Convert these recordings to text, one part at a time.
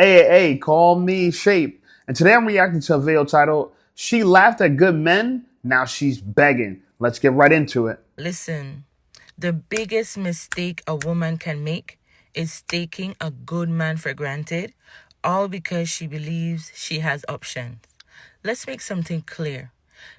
Hey, call me Shape. And today I'm reacting to a video titled, She Laughed at Good Men, Now She's Begging. Let's get right into it. Listen, the biggest mistake a woman can make is taking a good man for granted, all because she believes she has options. Let's make something clear.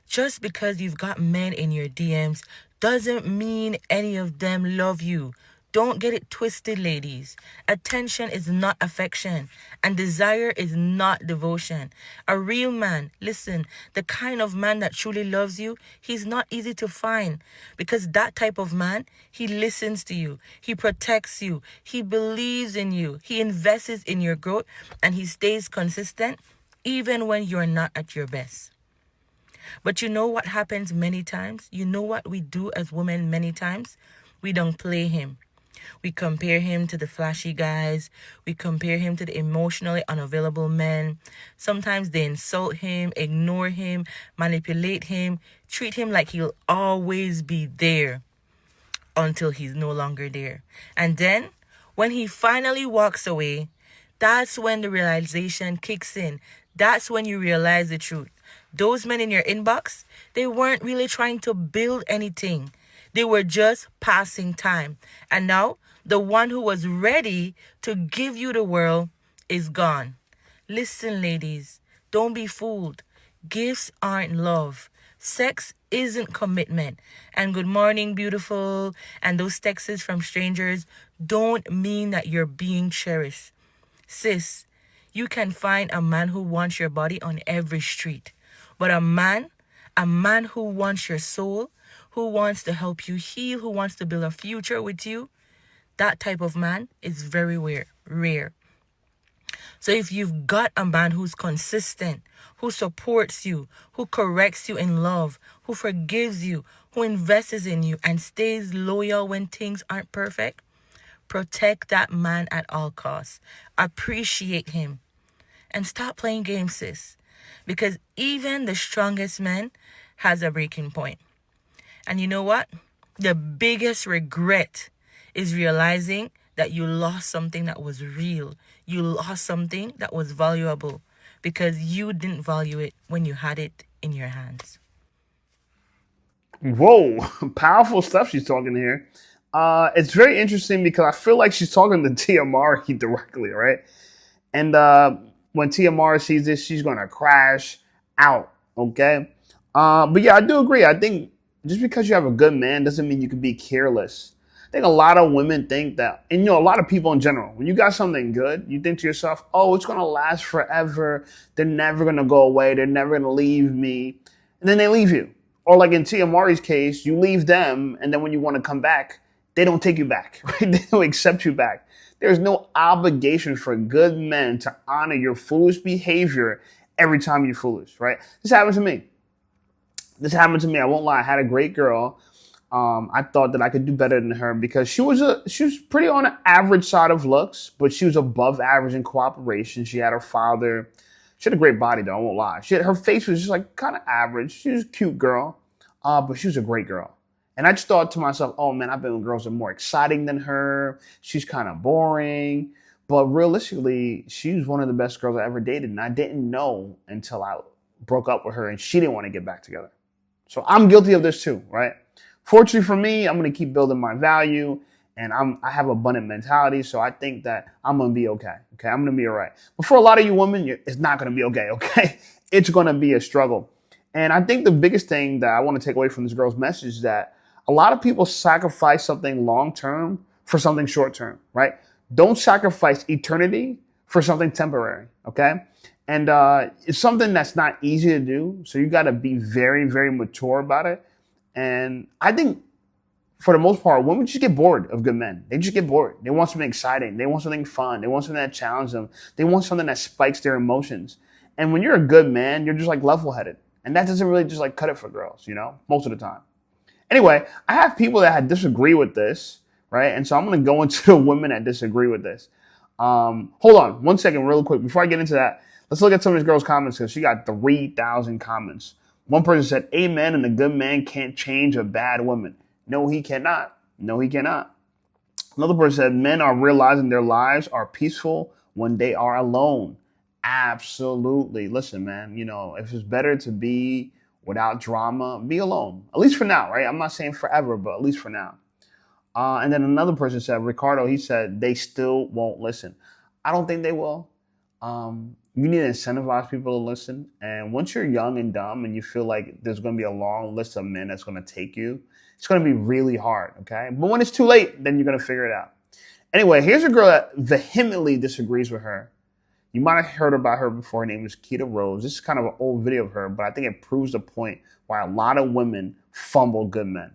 Just because you've got men in your DMs doesn't mean any of them love you. Don't get it twisted, ladies. Attention is not affection, and desire is not devotion. A real man, listen, the kind of man that truly loves you, he's not easy to find because that type of man, he listens to you, he protects you, he believes in you, he invests in your growth, and he stays consistent even when you're not at your best. But you know what happens many times? You know what we do as women many times? We don't play him. We compare him to the flashy guys. We compare him to the emotionally unavailable men. Sometimes they insult him, ignore him, manipulate him, treat him like he'll always be there until he's no longer there. And then, when he finally walks away, that's when the realization kicks in. That's when you realize the truth. Those men in your inbox, they weren't really trying to build anything. They were just passing time. And now, the one who was ready to give you the world is gone. Listen, ladies, don't be fooled. Gifts aren't love. Sex isn't commitment. And good morning, beautiful, and those texts from strangers don't mean that you're being cherished. Sis, you can find a man who wants your body on every street. But a man who wants your soul, who wants to help you heal, who wants to build a future with you, that type of man is very rare. So if you've got a man who's consistent, who supports you, who corrects you in love, who forgives you, who invests in you and stays loyal when things aren't perfect, protect that man at all costs. Appreciate him. And stop playing games, sis. Because even the strongest man has a breaking point. And you know what? The biggest regret is realizing that you lost something that was real. You lost something that was valuable because you didn't value it when you had it in your hands. Whoa, powerful stuff she's talking here. It's very interesting because I feel like she's talking to Tia Mari directly, right? And when Tia Mari sees this, she's going to crash out, okay? But yeah, I do agree. I think just because you have a good man doesn't mean you can be careless. I think a lot of women think that, and a lot of people in general, when you got something good, you think to yourself, oh, it's going to last forever. They're never going to go away. They're never going to leave me. And then they leave you. Or like in Tia Mari's case, you leave them, and then when you want to come back, they don't take you back, right? They don't accept you back. There's no obligation for good men to honor your foolish behavior every time you're foolish, right? This happened to me. I won't lie. I had a great girl. I thought that I could do better than her because she was pretty on the average side of looks, but she was above average in cooperation. She had her father. She had a great body though. I won't lie. Her face was just like kind of average. She was a cute girl, but she was a great girl. And I just thought to myself, oh man, I've been with girls that are more exciting than her. She's kind of boring. But realistically, she was one of the best girls I ever dated. And I didn't know until I broke up with her and she didn't want to get back together. So I'm guilty of this too, right? Fortunately for me, I'm going to keep building my value and I have abundant mentality. So I think that I'm going to be okay. Okay. I'm going to be all right. But for a lot of you women, it's not going to be okay. Okay. It's going to be a struggle. And I think the biggest thing that I want to take away from this girl's message is that a lot of people sacrifice something long term for something short term, right? Don't sacrifice eternity for something temporary, okay? And it's something that's not easy to do. So you got to be very, very mature about it. And I think for the most part, women just get bored of good men. They just get bored. They want something exciting. They want something fun. They want something that challenges them. They want something that spikes their emotions. And when you're a good man, you're just like level-headed. And that doesn't really just like cut it for girls, most of the time. Anyway, I have people that disagree with this, right? And so I'm going to go into the women that disagree with this. Hold on 1 second real quick. Before I get into that, let's look at some of this girl's comments because she got 3,000 comments. One person said, amen, and a good man can't change a bad woman. No, he cannot. No, he cannot. Another person said, men are realizing their lives are peaceful when they are alone. Absolutely. Listen, man, if it's better to be without drama, be alone. At least for now, right? I'm not saying forever, but at least for now. And then another person said, Ricardo, he said, they still won't listen. I don't think they will. You need to incentivize people to listen. And once you're young and dumb and you feel like there's going to be a long list of men that's going to take you, it's going to be really hard, okay? But when it's too late, then you're going to figure it out. Anyway, here's a girl that vehemently disagrees with her. You might have heard about her before. Her name is Kea Rose. This is kind of an old video of her, but I think it proves the point why a lot of women fumble good men.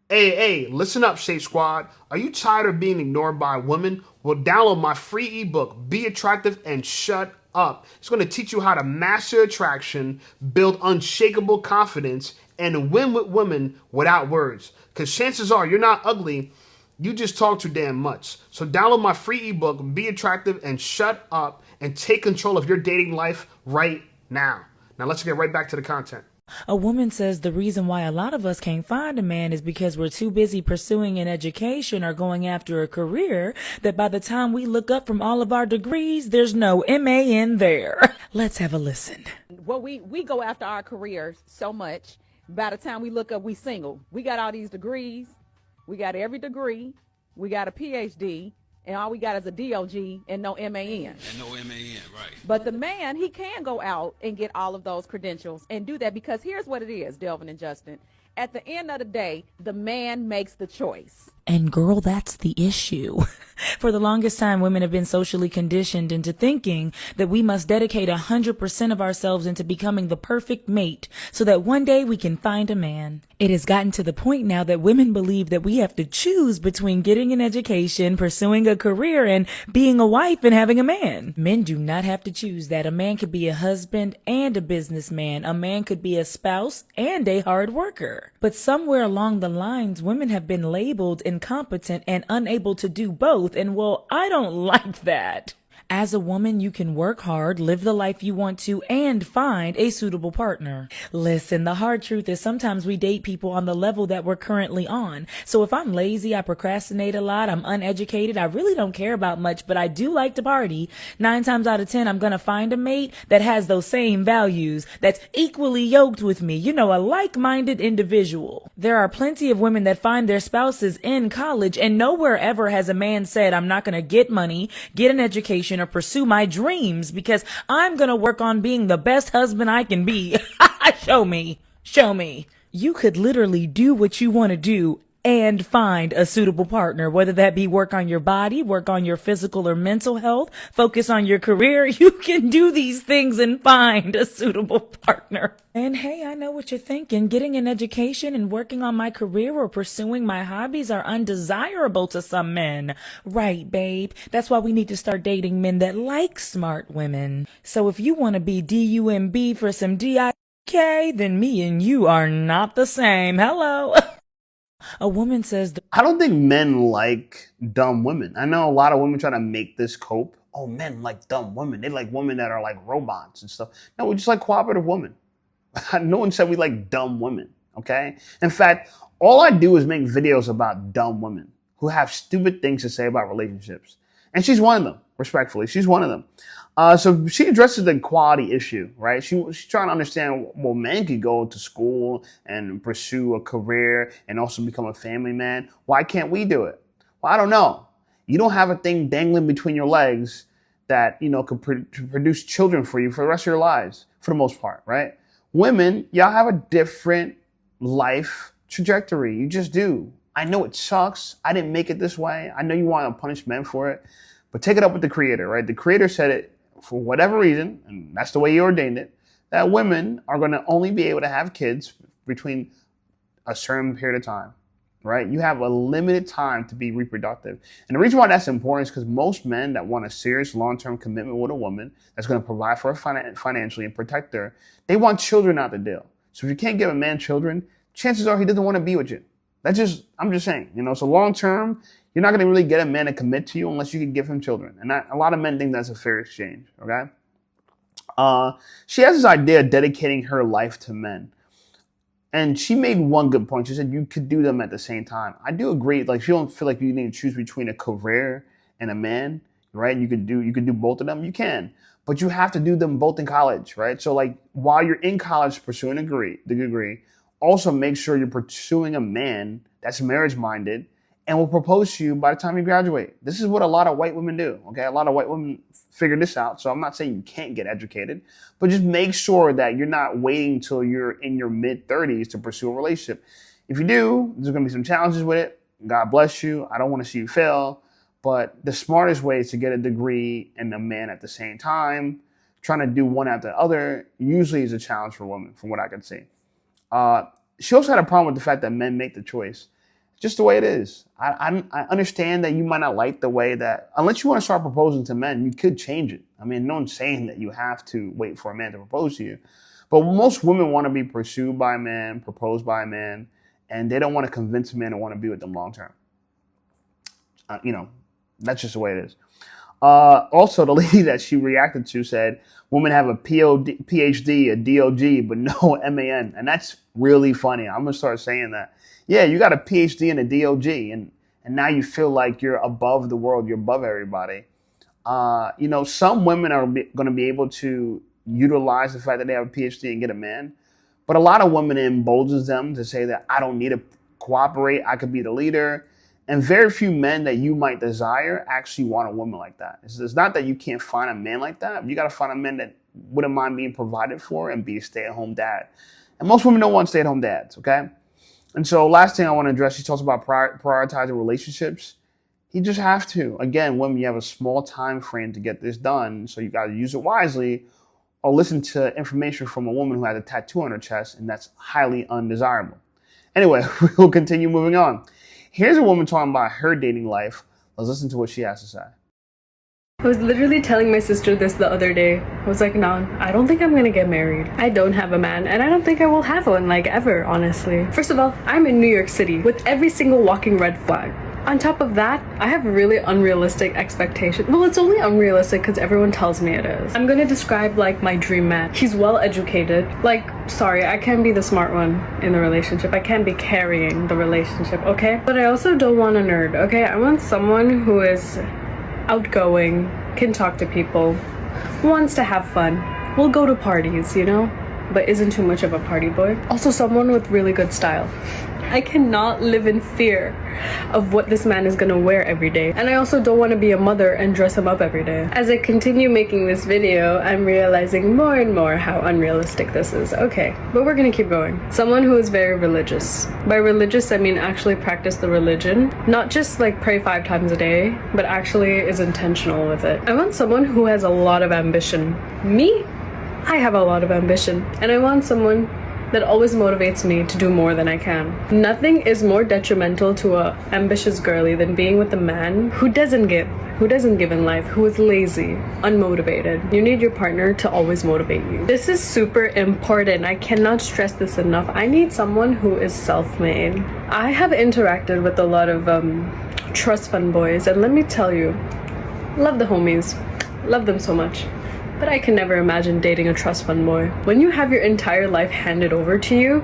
Hey, listen up, Shape Squad. Are you tired of being ignored by women? Well, download my free ebook, Be Attractive and Shut Up. It's going to teach you how to master attraction, build unshakable confidence, and win with women without words. Because chances are you're not ugly, you just talk too damn much. So download my free ebook, Be Attractive and Shut Up, and take control of your dating life right now. Now let's get right back to the content. A woman says the reason why a lot of us can't find a man is because we're too busy pursuing an education or going after a career that by the time we look up from all of our degrees, there's no MA in there. Let's have a listen. Well, we go after our careers so much. By the time we look up, we single. We got all these degrees. We got every degree. We got a PhD. And all we got is a DOG and no MAN. And no MAN, right. But the man, he can go out and get all of those credentials and do that, because here's what it is, Delvin and Justin. At the end of the day, the man makes the choice. And girl, that's the issue. For the longest time, women have been socially conditioned into thinking that we must dedicate 100% of ourselves into becoming the perfect mate so that one day we can find a man. It has gotten to the point now that women believe that we have to choose between getting an education, pursuing a career, and being a wife and having a man. Men do not have to choose that. A man could be a husband and a businessman. A man could be a spouse and a hard worker. But somewhere along the lines, women have been labeled incompetent and unable to do both. And well, I don't like that. As a woman, you can work hard, live the life you want to, and find a suitable partner. Listen, the hard truth is sometimes we date people on the level that we're currently on. So if I'm lazy, I procrastinate a lot, I'm uneducated, I really don't care about much, but I do like to party, 9 times out of 10, I'm gonna find a mate that has those same values, that's equally yoked with me, a like-minded individual. There are plenty of women that find their spouses in college, and nowhere ever has a man said, I'm not gonna get money, get an education, or pursue my dreams because I'm gonna work on being the best husband I can be. Show me. You could literally do what you want to do and find a suitable partner, whether that be work on your body, work on your physical or mental health, focus on your career. You can do these things and find a suitable partner. And hey, I know what you're thinking. Getting an education and working on my career or pursuing my hobbies are undesirable to some men. Right, babe. That's why we need to start dating men that like smart women. So if you want to be DUMB for some DIK, then me and you are not the same. Hello. A woman says, I don't think men like dumb women. I know a lot of women try to make this cope. Oh, men like dumb women. They like women that are like robots and stuff. No, we just like cooperative women. No one said we like dumb women, okay? In fact, all I do is make videos about dumb women who have stupid things to say about relationships. And she's one of them, respectfully. She's one of them. So she addresses the equality issue, right? She's trying to understand, well, men could go to school and pursue a career and also become a family man. Why can't we do it? Well, I don't know. You don't have a thing dangling between your legs that, could produce children for you for the rest of your lives, for the most part, right? Women, y'all have a different life trajectory. You just do. I know it sucks. I didn't make it this way. I know you want to punish men for it, but take it up with the creator, right? The creator said it for whatever reason, and that's the way he ordained it, that women are going to only be able to have kids between a certain period of time, right? You have a limited time to be reproductive. And the reason why that's important is because most men that want a serious long-term commitment with a woman that's going to provide for her financially and protect her, they want children out the deal. So if you can't give a man children, chances are he doesn't want to be with you. I'm just saying, so long term, you're not going to really get a man to commit to you unless you can give him children. And a lot of men think that's a fair exchange, okay? She has this idea of dedicating her life to men. And she made one good point. She said you could do them at the same time. I do agree. Like, if you don't feel like you need to choose between a career and a man, right? You could do both of them. You can, but you have to do them both in college, right? So like while you're in college pursuing the degree, also make sure you're pursuing a man that's marriage minded and will propose to you by the time you graduate. This is what a lot of white women do. Okay, a lot of white women figure this out. So I'm not saying you can't get educated, but just make sure that you're not waiting till you're in your mid 30s to pursue a relationship. If you do, there's going to be some challenges with it. God bless you. I don't want to see you fail. But the smartest way is to get a degree and a man at the same time. Trying to do one after the other usually is a challenge for women, from what I can see. She also had a problem with the fact that men make the choice. It's just the way it is. I understand that you might not like the way that, unless you want to start proposing to men, you could change it. I mean, no one's saying that you have to wait for a man to propose to you. But most women want to be pursued by a man, proposed by a man, and they don't want to convince a man to want to be with them long term. That's just the way it is. Also, the lady that she reacted to said, women have a PhD, a DOG, but no MAN. And that's really funny. I'm going to start saying that. Yeah, you got a PhD and a DOG, and now you feel like you're above the world. You're above everybody. Some women are going to be able to utilize the fact that they have a PhD and get a man. But a lot of women, it emboldens them to say that I don't need to cooperate. I could be the leader. And very few men that you might desire actually want a woman like that. It's not that you can't find a man like that. You got to find a man that wouldn't mind being provided for and be a stay-at-home dad. And most women don't want stay-at-home dads, okay? And so last thing I want to address, she talks about prioritizing relationships. You just have to. Again, women, you have a small time frame to get this done, so you got to use it wisely or listen to information from a woman who has a tattoo on her chest, and that's highly undesirable. Anyway, we'll continue moving on. Here's a woman talking about her dating life. Let's listen to what she has to say. I was literally telling my sister this the other day. I was like, no, I don't think I'm gonna get married. I don't have a man, and I don't think I will have one, like, ever, honestly. First of all, I'm in New York City with every single walking red flag. On top of that, I have really unrealistic expectations. Well, it's only unrealistic because everyone tells me it is. I'm gonna describe like my dream man. He's well educated. Like, sorry, I can't be the smart one in the relationship. I can't be carrying the relationship, okay? But I also don't want a nerd, okay? I want someone who is outgoing, can talk to people, wants to have fun, will go to parties, but isn't too much of a party boy. Also someone with really good style. I cannot live in fear of what this man is gonna wear every day. And I also don't want to be a mother and dress him up every day. As I continue making this video, I'm realizing more and more how unrealistic this is. Okay, but we're gonna keep going. Someone who is very religious. By religious, I mean actually practice the religion. Not just like pray 5 times a day, but actually is intentional with it. I want someone who has a lot of ambition. Me? I have a lot of ambition. And I want someone that always motivates me to do more than I can. Nothing is more detrimental to a ambitious girly than being with a man who doesn't give in life, who is lazy, unmotivated. You need your partner to always motivate you. This is super important. I cannot stress this enough. I need someone who is self-made. I have interacted with a lot of trust fund boys, and let me tell you, love the homies, love them so much. But I can never imagine dating a trust fund boy. When you have your entire life handed over to you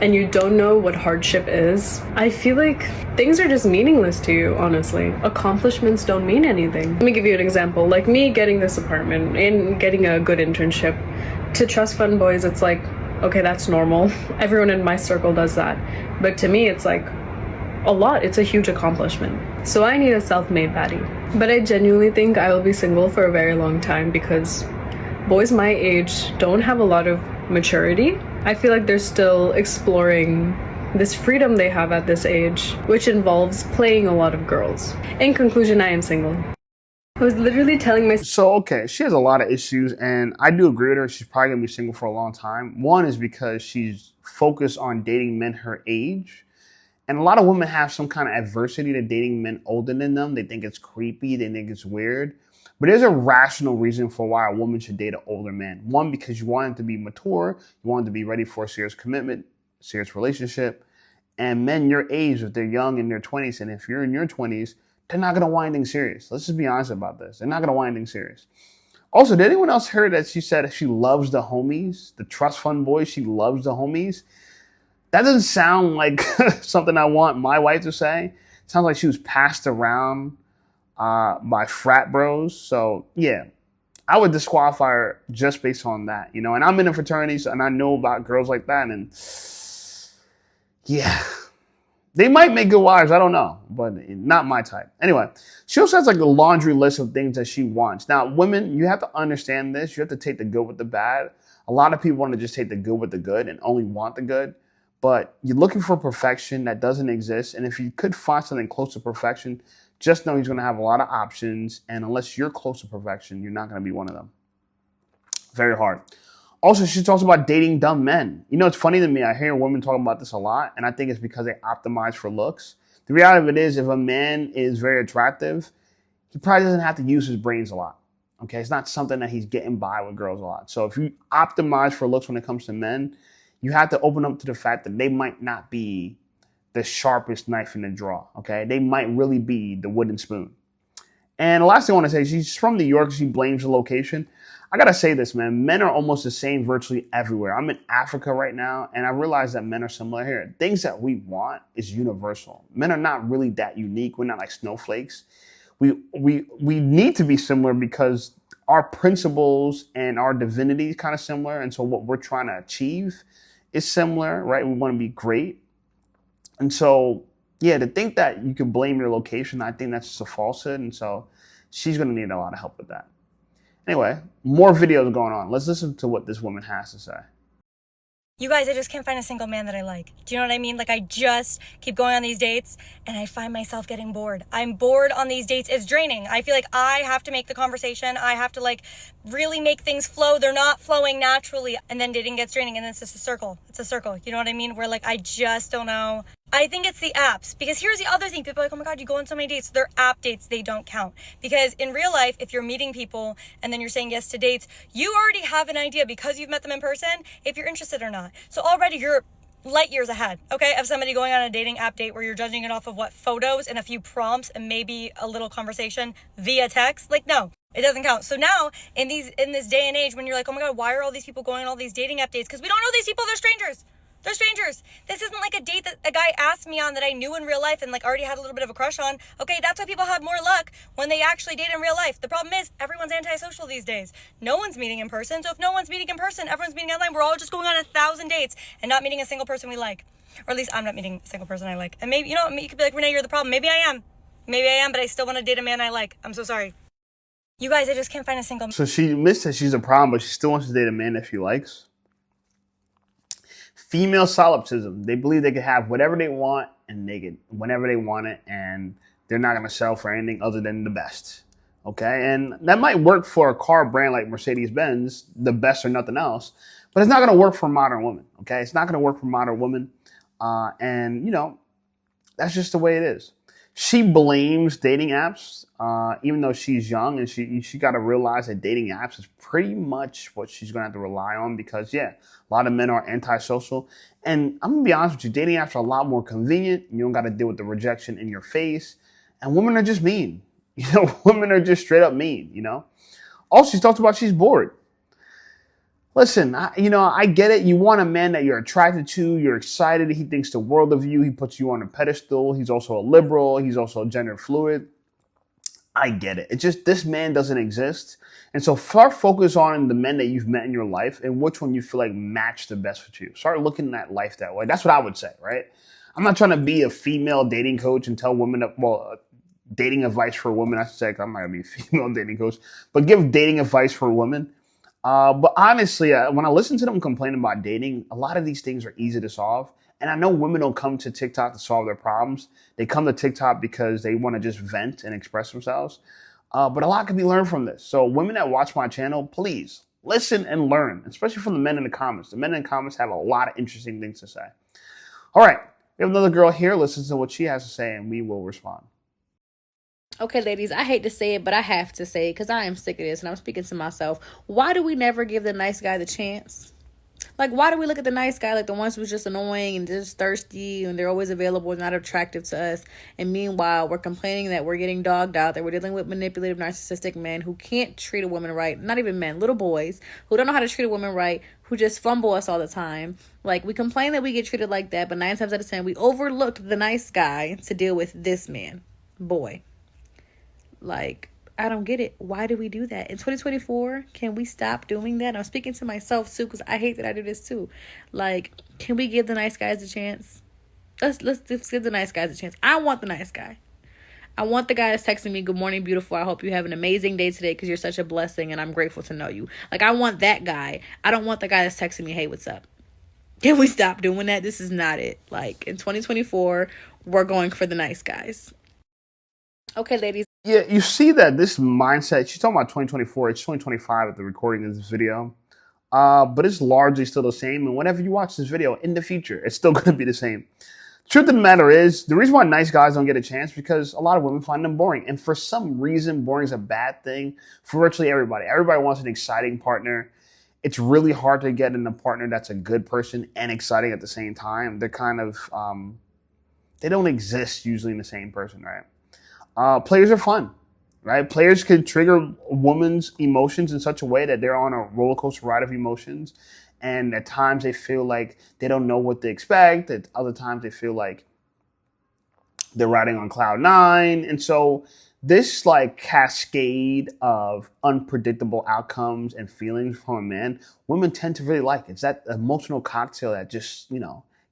and you don't know what hardship is, I feel like things are just meaningless to you, honestly. Accomplishments don't mean anything. Let me give you an example. Like me getting this apartment and getting a good internship. To trust fund boys, it's like, okay, that's normal. Everyone in my circle does that. But to me, it's like a lot. It's a huge accomplishment. So I need a self-made baddie. But I genuinely think I will be single for a very long time because boys my age don't have a lot of maturity. I feel like they're still exploring this freedom they have at this age, which involves playing a lot of girls. In conclusion, I am single. I was literally telling my... So, okay, she has a lot of issues, and I do agree with her. She's probably going to be single for a long time. One is because she's focused on dating men her age. And a lot of women have some kind of adversity to dating men older than them. They think it's creepy. They think it's weird. But there's a rational reason for why a woman should date an older man. One, because you want him to be mature. You want him to be ready for a serious commitment, serious relationship. And men your age, if they're young in their 20s, and if you're in your 20s, they're not going to want anything serious. Let's just be honest about this. They're not going to want anything serious. Also, did anyone else hear that she said she loves the homies, the trust fund boys? She loves the homies. That doesn't sound like something I want my wife to say. It sounds like she was passed around by frat bros. So yeah, I would disqualify her just based on that, you know. And I'm in a fraternity, and I know about girls like that, and yeah, they might make good wives. I don't know, but not my type. Anyway, she also has like a laundry list of things that she wants. Now, women, you have to understand this. You have to take the good with the bad. A lot of people want to just take the good with the good and only want the good. But you're looking for perfection that doesn't exist. And if you could find something close to perfection, just know he's going to have a lot of options. And unless you're close to perfection, you're not going to be one of them. Very hard. Also, she talks about dating dumb men. You know, it's funny to me. I hear women talking about this a lot, and I think it's because they optimize for looks. The reality of it is, if a man is very attractive, he probably doesn't have to use his brains a lot. Okay, it's not something that he's getting by with girls a lot. So if you optimize for looks when it comes to men, you have to open up to the fact that they might not be the sharpest knife in the drawer. Okay, they might really be the wooden spoon. And the last thing I want to say, she's from New York. She blames the location. I got to say this, man. Men are almost the same virtually everywhere. I'm in Africa right now, and I realize that men are similar here. Things that we want is universal. Men are not really that unique. We're not like snowflakes. We need to be similar because our principles and our divinity is kind of similar. And so what we're trying to achieve is similar, right? We want to be great. And so, yeah, to think that you can blame your location, I think that's just a falsehood. And so she's going to need a lot of help with that. Anyway, more videos going on. Let's listen to what this woman has to say. You guys, I just can't find a single man that I like. Do you know what I mean? Like, I just keep going on these dates and I find myself getting bored. I'm bored on these dates. It's draining. I feel like I have to make the conversation. I have to like really make things flow. They're not flowing naturally. And then dating gets draining and it's just a circle. It's a circle. You know what I mean? Where like, I just don't know. I think it's the apps, because here's the other thing. People are like, oh my God, you go on so many dates. They're app dates. They don't count. Because in real life, if you're meeting people and then you're saying yes to dates, you already have an idea because you've met them in person if you're interested or not. So already you're light years ahead, okay, of somebody going on a dating app date where you're judging it off of what photos and a few prompts and maybe a little conversation via text. Like, no, it doesn't count. So now in this day and age when you're like, oh my God, why are all these people going on all these dating app dates? Because we don't know these people. They're strangers. They're strangers. This isn't like a date that a guy asked me on that I knew in real life and like already had a little bit of a crush on. Okay, that's why people have more luck when they actually date in real life. The problem is everyone's antisocial these days. No one's meeting in person. So if no one's meeting in person, everyone's meeting online. We're all just going on 1,000 dates and not meeting a single person we like. Or at least I'm not meeting a single person I like. And maybe, you know, you could be like, Renee, you're the problem. Maybe I am. Maybe I am, but I still want to date a man I like. I'm so sorry. You guys, I just can't find a single. So she admits that she's a problem, but she still wants to date a man that she likes. Female solipsism. They believe they can have whatever they want and naked whenever they want it, and they're not going to settle for anything other than the best. Okay, and that might work for a car brand like Mercedes-Benz, the best or nothing else, but it's not going to work for modern women. Okay, it's not going to work for modern women, and you know that's just the way it is. She blames dating apps, even though she's young, and she got to realize that dating apps is pretty much what she's going to have to rely on because, yeah, a lot of men are antisocial. And I'm going to be honest with you, dating apps are a lot more convenient. You don't got to deal with the rejection in your face. And women are just mean. You know, women are just straight up mean, you know. Also, she talked about she's bored. Listen, I get it. You want a man that you're attracted to. You're excited. He thinks the world of you. He puts you on a pedestal. He's also a liberal. He's also gender fluid. I get it. It's just this man doesn't exist. And so start focus on the men that you've met in your life and which one you feel like match the best with you. Start looking at life that way. That's what I would say, right? I'm not trying to be a female dating coach and tell women dating advice for women. I should say, I'm not going to be a female dating coach, but give dating advice for women. But honestly, when I listen to them complain about dating, a lot of these things are easy to solve. And I know women don't come to TikTok to solve their problems. They come to TikTok because they want to just vent and express themselves. But a lot can be learned from this. So women that watch my channel, please listen and learn, especially from the men in the comments. The men in the comments have a lot of interesting things to say. All right, we have another girl here. Listen to what she has to say and we will respond. Okay, ladies, I hate to say it, but I have to say it because I am sick of this and I'm speaking to myself. Why do we never give the nice guy the chance? Like, why do we look at the nice guy like the ones who's just annoying and just thirsty and they're always available and not attractive to us? And meanwhile, we're complaining that we're getting dogged out, that we're dealing with manipulative, narcissistic men who can't treat a woman right. Not even men, little boys who don't know how to treat a woman right, who just fumble us all the time. Like, we complain that we get treated like that, but 9 times out of 10, we overlooked the nice guy to deal with this man. Boy. Like, I don't get it. Why do we do that? In 2024, can we stop doing that? I'm speaking to myself too, because I hate that I do this too. Like, can we give the nice guys a chance? Let's give the nice guys a chance. I want the nice guy. I want the guy that's texting me, "Good morning, beautiful. I hope you have an amazing day today because you're such a blessing and I'm grateful to know you." Like, I want that guy. I don't want the guy that's texting me, "Hey, what's up?" Can we stop doing that? This is not it. Like, in 2024, we're going for the nice guys. Okay, ladies. Yeah, you see that this mindset, she's talking about 2024, it's 2025 at the recording of this video. But it's largely still the same. And whenever you watch this video in the future, it's still going to be the same. Truth of the matter is, the reason why nice guys don't get a chance because a lot of women find them boring. And for some reason, boring is a bad thing for virtually everybody. Everybody wants an exciting partner. It's really hard to get in a partner that's a good person and exciting at the same time. They're kind of, they don't exist usually in the same person, right? Players are fun, right? Players can trigger a woman's emotions in such a way that they're on a roller coaster ride of emotions. And at times they feel like they don't know what to expect. At other times they feel like they're riding on cloud nine. And so this like cascade of unpredictable outcomes and feelings from a man, women tend to really like. It's that emotional cocktail that just,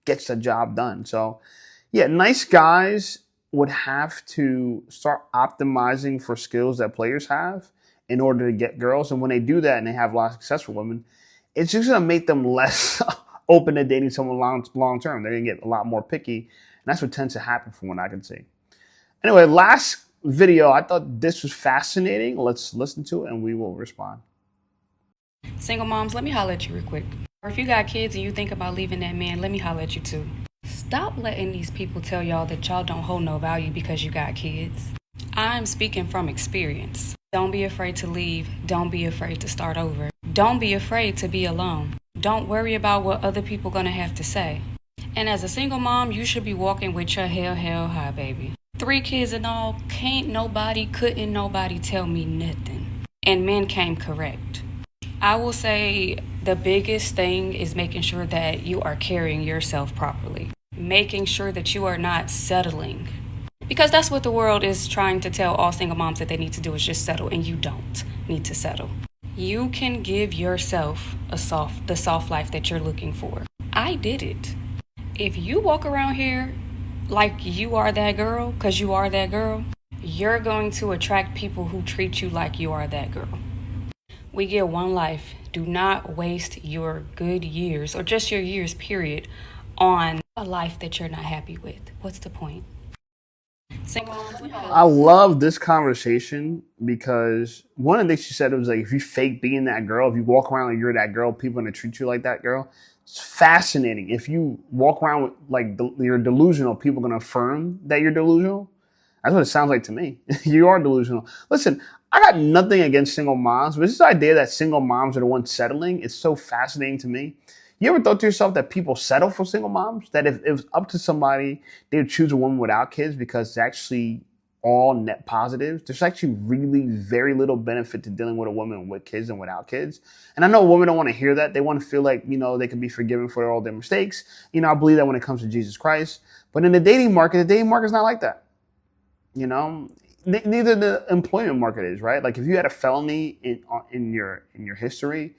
gets the job done. So yeah, nice guys would have to start optimizing for skills that players have in order to get girls. And when they do that and they have a lot of successful women, it's just going to make them less open to dating someone long term. They're going to get a lot more picky. And that's what tends to happen from what I can see. Anyway, last video, I thought this was fascinating. Let's listen to it and we will respond. Single moms, let me holler at you real quick. Or if you got kids and you think about leaving that man, let me holler at you too. Stop letting these people tell y'all that y'all don't hold no value because you got kids. I'm speaking from experience. Don't be afraid to leave. Don't be afraid to start over. Don't be afraid to be alone. Don't worry about what other people gonna have to say. And as a single mom, you should be walking with your hell high, baby. 3 kids and all, couldn't nobody tell me nothing. And men came correct. I will say the biggest thing is making sure that you are carrying yourself properly. Making sure that you are not settling. Because that's what the world is trying to tell all single moms that they need to do is just settle, and you don't need to settle. You can give yourself the soft life that you're looking for. I did it. If you walk around here like you are that girl, because you are that girl, you're going to attract people who treat you like you are that girl. We get one life. Do not waste your good years, or just your years, period, on a life that you're not happy with. What's the point? I love this conversation because one of the things she said was like, if you fake being that girl, if you walk around like you're that girl, people are going to treat you like that girl. It's fascinating. If you walk around with like you're delusional, people are going to affirm that you're delusional. That's what it sounds like to me. You are delusional. Listen, I got nothing against single moms, but this idea that single moms are the ones settling is so fascinating to me. You ever thought to yourself that people settle for single moms? That if it was up to somebody, they would choose a woman without kids because it's actually all net positives. There's actually really very little benefit to dealing with a woman with kids and without kids. And I know women don't want to hear that. They want to feel like, they can be forgiven for all their mistakes. I believe that when it comes to Jesus Christ. But in the dating market is not like that. Neither the employment market is, right? Like if you had a felony in your history,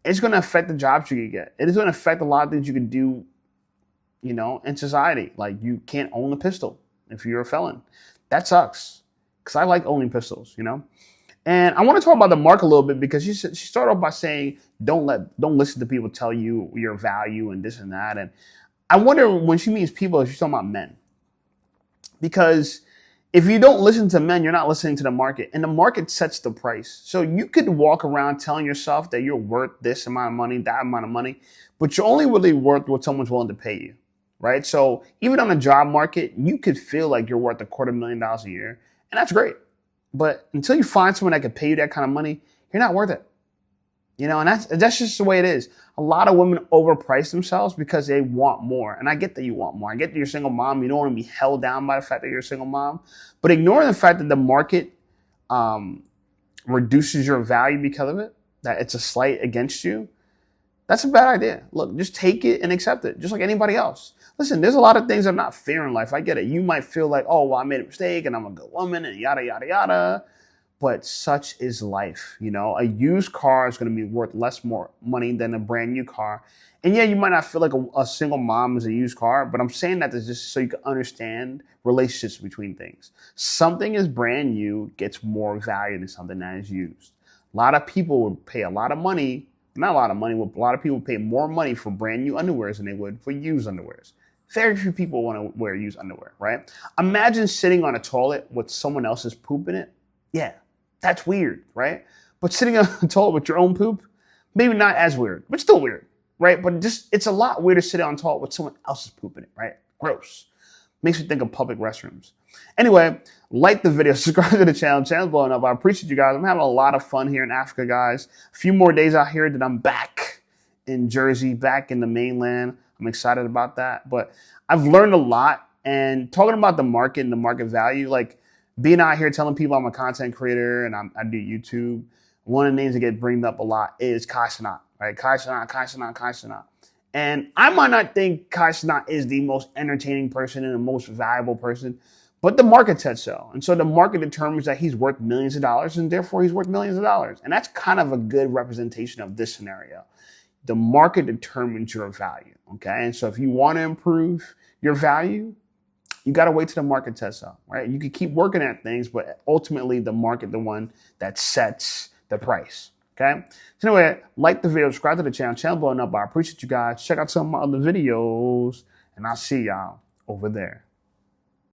it's going to affect the jobs you can get. It is going to affect a lot of things you can do, in society. Like you can't own a pistol if you're a felon. That sucks because I like owning pistols, And I want to talk about the mark a little bit because she started off by saying, don't listen to people tell you your value and this and that. And I wonder when she means people, she's talking about men. Because if you don't listen to men, you're not listening to the market. And the market sets the price. So you could walk around telling yourself that you're worth this amount of money, that amount of money, but you're only really worth what someone's willing to pay you, right? So even on a job market, you could feel like you're worth $250,000 a year. And that's great. But until you find someone that can pay you that kind of money, you're not worth it. And that's just the way it is. A lot of women overprice themselves because they want more. And I get that you want more. I get that you're a single mom. You don't want to be held down by the fact that you're a single mom. But ignoring the fact that the market reduces your value because of it, that it's a slight against you, That's a bad idea. Look, just take it and accept it, just like anybody else. Listen, there's a lot of things that are not fair in life. I get it. You might feel like, oh, well, I made a mistake and I'm a good woman and yada, yada, yada. But such is life. You know, a used car is going to be worth less more money than a brand new car. And yeah, you might not feel like a single mom is a used car, but I'm saying that just so you can understand relationships between things. Something is brand new gets more value than something that is used. A lot of people would pay a lot of money, not a lot of money, but a lot of people pay more money for brand new underwears than they would for used underwears. Very few people want to wear used underwear, right? Imagine sitting on a toilet with someone else's poop in it. Yeah, that's weird, right? But sitting on a toilet with your own poop, maybe not as weird, but still weird, right? But it's a lot weirder sitting on a toilet with someone else's poop in it, right? Gross. Makes me think of public restrooms. Anyway, like the video, subscribe to the channel. Channel's blowing up. I appreciate you guys. I'm having a lot of fun here in Africa, guys. A few more days out here that I'm back in Jersey, back in the mainland. I'm excited about that. But I've learned a lot. And talking about the market and the market value, like being out here telling people I'm a content creator and I do YouTube, one of the names that get bringed up a lot is Kai Cenat, right? Kai Cenat. And I might not think Kai Cenat is the most entertaining person and the most valuable person, but the market said so. And so the market determines that he's worth millions of dollars and therefore he's worth millions of dollars. And that's kind of a good representation of this scenario. The market determines your value, okay? And so if you want to improve your value, you got to wait till the market says so, right? You can keep working at things, but ultimately the market, the one that sets the price. Okay. So anyway, like the video, subscribe to the channel. Channel blowing up. I appreciate you guys. Check out some of my other videos, and I'll see y'all over there.